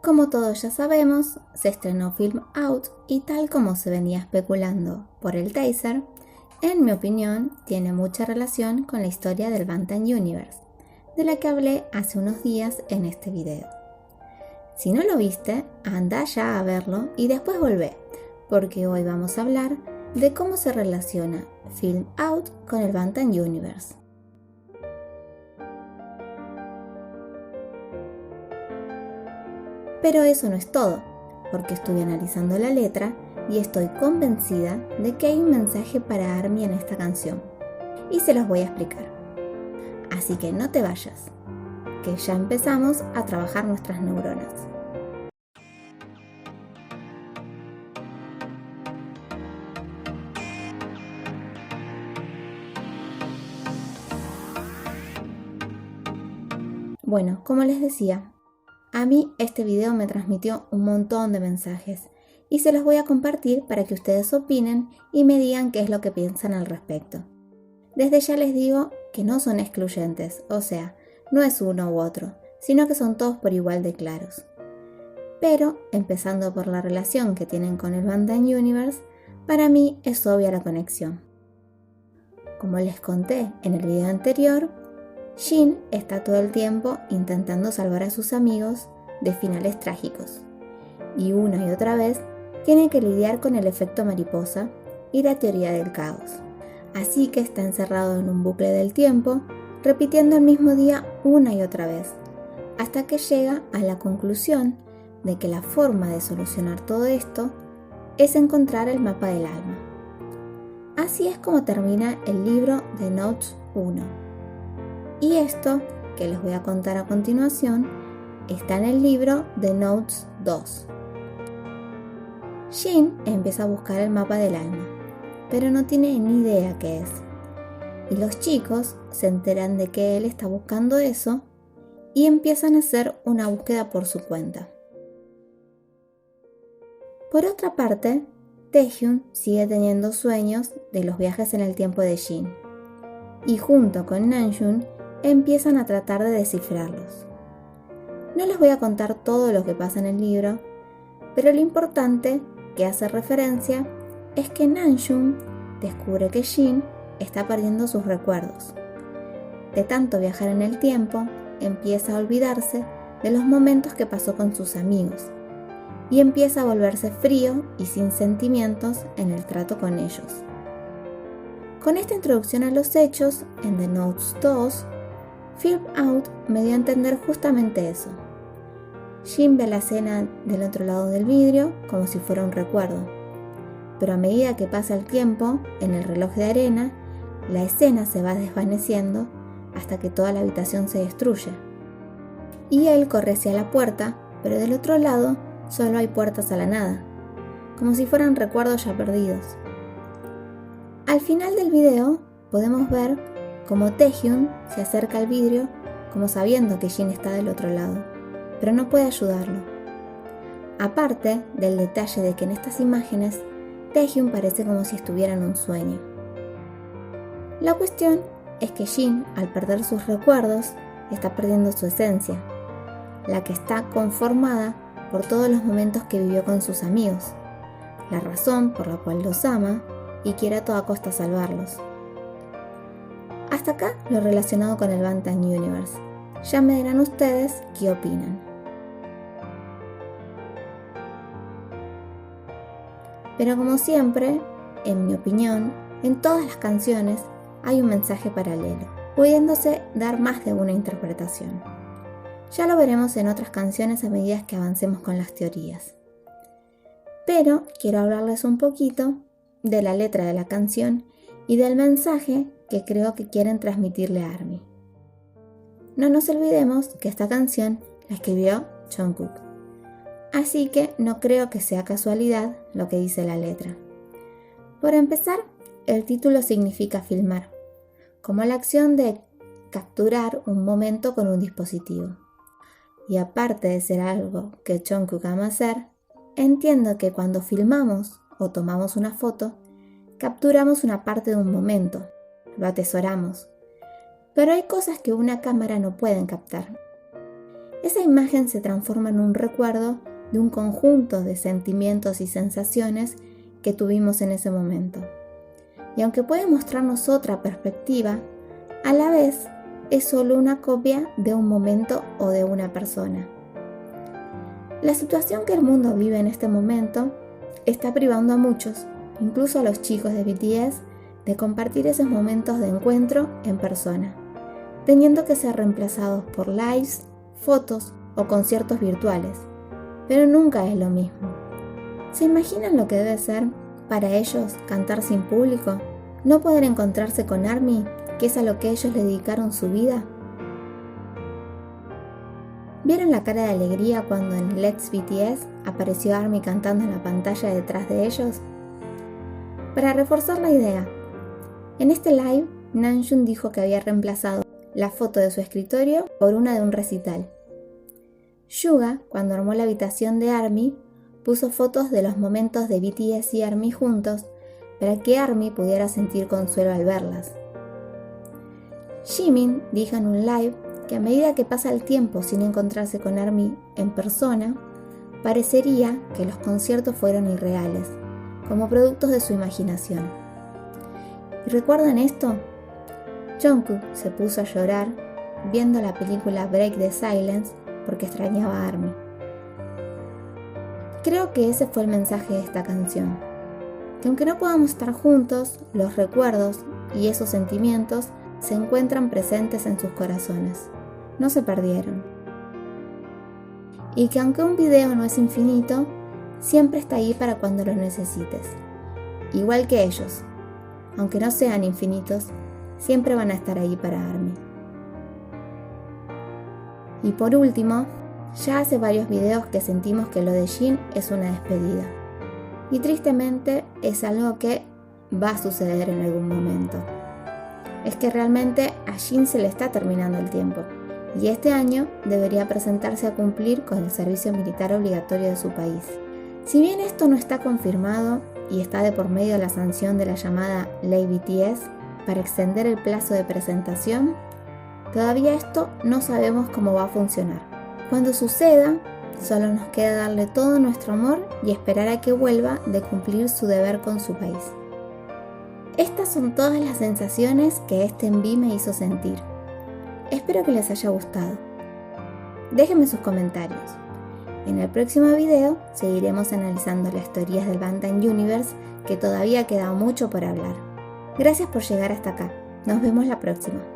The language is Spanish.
Como todos ya sabemos, se estrenó Film Out y tal como se venía especulando por el teaser, en mi opinión tiene mucha relación con la historia del Bantam Universe, de la que hablé hace unos días en este video. Si no lo viste, anda ya a verlo y después volvé, porque hoy vamos a hablar de cómo se relaciona Film Out con el Bantam Universe. Pero eso no es todo, porque estuve analizando la letra y estoy convencida de que hay un mensaje para ARMY en esta canción, y se los voy a explicar. Así que no te vayas, que ya empezamos a trabajar nuestras neuronas. Bueno, como les decía, a mí este video me transmitió un montón de mensajes y se los voy a compartir para que ustedes opinen y me digan qué es lo que piensan al respecto. Desde ya les digo que no son excluyentes, o sea, no es uno u otro, sino que son todos por igual de claros. Pero, empezando por la relación que tienen con el Bantam Universe, para mí es obvia la conexión. Como les conté en el video anterior, Jin está todo el tiempo intentando salvar a sus amigos de finales trágicos, y una y otra vez tiene que lidiar con el efecto mariposa y la teoría del caos. Así que está encerrado en un bucle del tiempo, repitiendo el mismo día una y otra vez, hasta que llega a la conclusión de que la forma de solucionar todo esto es encontrar el mapa del alma. Así es como termina el libro de Notes 1. Y esto, que les voy a contar a continuación, está en el libro de Notes 2. Jin empieza a buscar el mapa del alma, pero no tiene ni idea qué es. Y los chicos se enteran de que él está buscando eso y empiezan a hacer una búsqueda por su cuenta. Por otra parte, Taehyun sigue teniendo sueños de los viajes en el tiempo de Jin, y junto con Namjoon empiezan a tratar de descifrarlos. No les voy a contar todo lo que pasa en el libro, pero lo importante que hace referencia es que Namjoon descubre que Jin está perdiendo sus recuerdos. De tanto viajar en el tiempo, empieza a olvidarse de los momentos que pasó con sus amigos y empieza a volverse frío y sin sentimientos en el trato con ellos. Con esta introducción a los hechos, en The Notes 2, Film Out me dio a entender justamente eso. Jin ve la escena del otro lado del vidrio como si fuera un recuerdo, pero a medida que pasa el tiempo, en el reloj de arena, la escena se va desvaneciendo hasta que toda la habitación se destruye. Y él corre hacia la puerta, pero del otro lado solo hay puertas a la nada, como si fueran recuerdos ya perdidos. Al final del video podemos ver cómo Taehyun se acerca al vidrio como sabiendo que Jin está del otro lado, pero no puede ayudarlo. Aparte del detalle de que en estas imágenes Taehyun parece como si estuviera en un sueño. La cuestión es que Jin, al perder sus recuerdos, está perdiendo su esencia, la que está conformada por todos los momentos que vivió con sus amigos, la razón por la cual los ama y quiere a toda costa salvarlos. Hasta acá lo relacionado con el Bantam Universe. Ya me dirán ustedes qué opinan. Pero como siempre, en mi opinión, en todas las canciones hay un mensaje paralelo, pudiéndose dar más de una interpretación. Ya lo veremos en otras canciones a medida que avancemos con las teorías. Pero quiero hablarles un poquito de la letra de la canción y del mensaje que creo que quieren transmitirle a ARMY. No nos olvidemos que esta canción la escribió Jungkook, así que no creo que sea casualidad lo que dice la letra. Por empezar, el título significa filmar, como la acción de capturar un momento con un dispositivo. Y aparte de ser algo que Jungkook ama hacer, entiendo que cuando filmamos o tomamos una foto, capturamos una parte de un momento, lo atesoramos. Pero hay cosas que una cámara no puede captar. esa imagen se transforma en un recuerdo de un conjunto de sentimientos y sensaciones que tuvimos en ese momento. Y aunque puede mostrarnos otra perspectiva, a la vez es solo una copia de un momento o de una persona. La situación que el mundo vive en este momento está privando a muchos, incluso a los chicos de BTS, de compartir esos momentos de encuentro en persona, teniendo que ser reemplazados por lives, fotos o conciertos virtuales, pero nunca es lo mismo. ¿Se imaginan lo que debe ser para ellos cantar sin público? ¿No poder encontrarse con ARMY, que es a lo que ellos le dedicaron su vida? ¿Vieron la cara de alegría cuando en Let's BTS apareció ARMY cantando en la pantalla detrás de ellos? Para reforzar la idea, en este live, Namjoon dijo que había reemplazado la foto de su escritorio por una de un recital. Suga, cuando armó la habitación de ARMY, puso fotos de los momentos de BTS y ARMY juntos para que ARMY pudiera sentir consuelo al verlas. Jimin dijo en un live que a medida que pasa el tiempo sin encontrarse con ARMY en persona, parecería que los conciertos fueron irreales, como productos de su imaginación. ¿Y recuerdan esto? Jungkook se puso a llorar viendo la película Break the Silence porque extrañaba a ARMY. Creo que ese fue el mensaje de esta canción, que aunque no podamos estar juntos, los recuerdos y esos sentimientos se encuentran presentes en sus corazones, no se perdieron. Y que aunque un video no es infinito, siempre está ahí para cuando lo necesites. Igual que ellos, aunque no sean infinitos, siempre van a estar ahí para ARMY. Y por último, ya hace varios videos que sentimos que lo de Jin es una despedida. Y tristemente es algo que va a suceder en algún momento. Es que realmente a Jin se le está terminando el tiempo, y este año debería presentarse a cumplir con el servicio militar obligatorio de su país. Si bien esto no está confirmado y está de por medio la sanción de la llamada Ley BTS para extender el plazo de presentación, todavía esto no sabemos cómo va a funcionar. Cuando suceda, solo nos queda darle todo nuestro amor y esperar a que vuelva de cumplir su deber con su país. Estas son todas las sensaciones que este enví me hizo sentir. Espero que les haya gustado. Déjenme sus comentarios. En el próximo video seguiremos analizando las teorías del Bangtan Universe, que todavía queda mucho por hablar. Gracias por llegar hasta acá. Nos vemos la próxima.